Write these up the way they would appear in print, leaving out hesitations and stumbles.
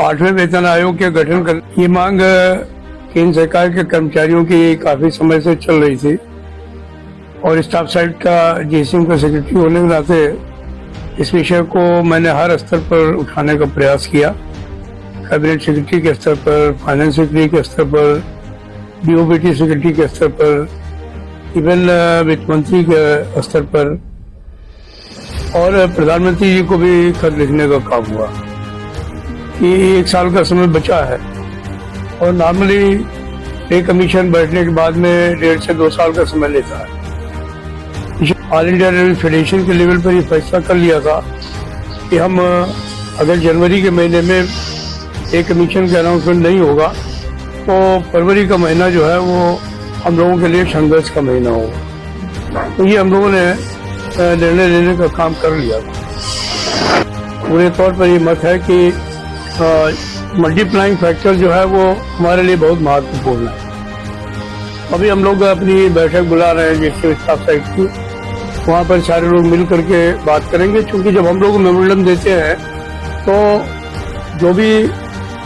8वें वेतन आयोग के गठन कर ये मांग केंद्र सरकार के कर्मचारियों की काफी समय से चल रही थी और स्टाफ साइड का जेसीएम का सेक्रेटरी होने के नाते इस विषय को मैंने हर स्तर पर उठाने का प्रयास किया। कैबिनेट सेक्रेटरी के स्तर पर, फाइनेंस सेक्रेटरी के स्तर पर, डीओबीटी सेक्रेटरी के स्तर पर, इवन वित्त मंत्री के स्तर पर और प्रधानमंत्री जी को भी खत लिखने का काम हुआ कि 1 साल का समय बचा है और नॉर्मली पे कमीशन बैठने के बाद में 1.5 से 2 साल का समय लेता है। ऑल इंडिया रेलवे फेडरेशन के लेवल पर ये फैसला कर लिया था कि हम अगर जनवरी के महीने में पे कमीशन का अनाउंसमेंट नहीं होगा तो फरवरी का महीना जो है वो हम लोगों के लिए संघर्ष का महीना होगा। तो ये हम लोगों ने निर्णय लेने का काम कर लिया था। पूरे तौर पर ये मत है कि मल्टीप्लाइंग फैक्टर जो है वो हमारे लिए बहुत महत्वपूर्ण है। अभी हम लोग अपनी बैठक बुला रहे हैं जिसके स्टाफ साइड की, वहाँ पर सारे लोग मिल करके बात करेंगे। क्योंकि जब हम लोग मेमोरेंडम देते हैं तो जो भी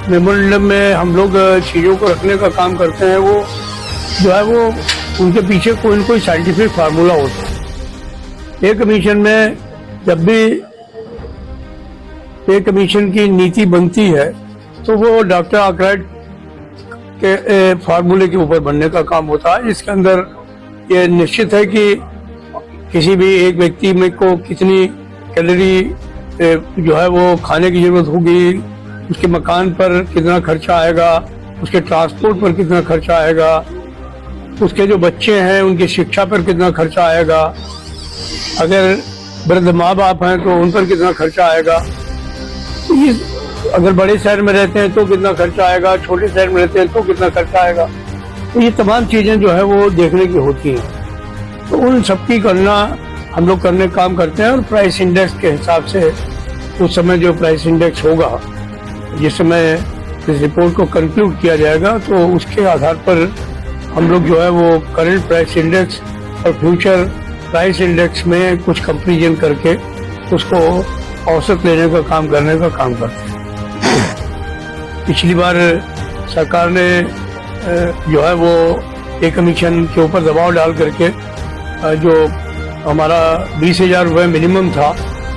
मेमोरेंडम में हम लोग चीज़ों को रखने का काम करते हैं वो जो है वो उनके पीछे कोई न कोई साइंटिफिक फार्मूला होता है। पे कमीशन में जब भी पे कमीशन की नीति बनती है तो वो डॉक्टर आर्कराइट के फार्मूले के ऊपर बनने का काम होता है। इसके अंदर ये निश्चित है कि किसी भी एक व्यक्ति में को कितनी कैलोरी जो है वो खाने की जरूरत होगी, उसके मकान पर कितना खर्चा आएगा, उसके ट्रांसपोर्ट पर कितना खर्चा आएगा, उसके जो बच्चे हैं उनकी शिक्षा पर कितना खर्चा आएगा, अगर वृद्ध माँ बाप हैं तो उन पर कितना खर्चा आएगा, अगर बड़े शहर में रहते हैं तो कितना खर्चा आएगा, छोटे शहर में रहते हैं तो कितना खर्चा आएगा। तो ये तमाम चीजें जो है वो देखने की होती हैं। तो उन सबकी गणना हम लोग करने का काम करते हैं और प्राइस इंडेक्स के हिसाब से उस समय जो प्राइस इंडेक्स होगा, जिस समय इस रिपोर्ट को कंक्लूड किया जाएगा तो उसके आधार पर हम लोग जो है वो करंट प्राइस इंडेक्स और फ्यूचर प्राइस इंडेक्स में कुछ कंपेरिजन करके उसको औसत लेने का काम करने का काम करते हैं। पिछली बार सरकार ने जो है वो पे कमीशन के ऊपर दबाव डाल करके जो हमारा 20,000 रुपये मिनिमम था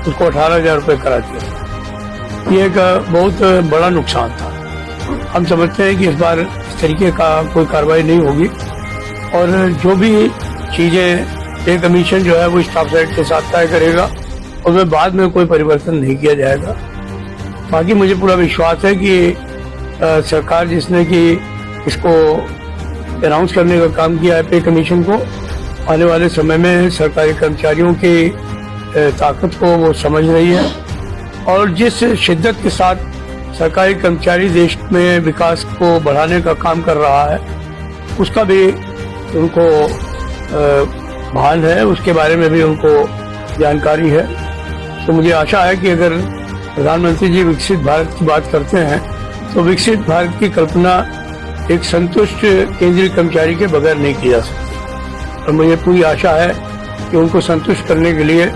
उसको 18,000 रुपये करा दिया। ये एक बहुत बड़ा नुकसान था। हम समझते हैं कि इस बार इस तरीके का कोई कार्रवाई नहीं होगी और जो भी चीज़ें पे कमीशन जो है वो स्टाफ साइड के साथ तय करेगा और वे बाद में कोई परिवर्तन नहीं किया जाएगा। बाकी मुझे पूरा विश्वास है कि सरकार जिसने कि इसको अनाउंस करने का काम किया है पे कमीशन को, आने वाले समय में सरकारी कर्मचारियों की ताकत को वो समझ रही है और जिस शिद्दत के साथ सरकारी कर्मचारी देश में विकास को बढ़ाने का काम कर रहा है उसका भी उनको भान है, उसके बारे में भी उनको जानकारी है। तो मुझे आशा है कि अगर प्रधानमंत्री जी विकसित भारत की बात करते हैं तो विकसित भारत की कल्पना एक संतुष्ट केंद्रीय कर्मचारी के बगैर नहीं की जा सकती और मुझे पूरी आशा है कि उनको संतुष्ट करने के लिए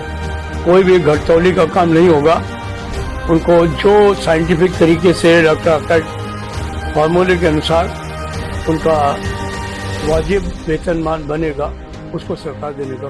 कोई भी घटतौली का काम नहीं होगा। उनको जो साइंटिफिक तरीके से डॉक्टर आर्कराइट फार्मूले के अनुसार उनका वाजिब वेतनमान बनेगा उसको सरकार देने का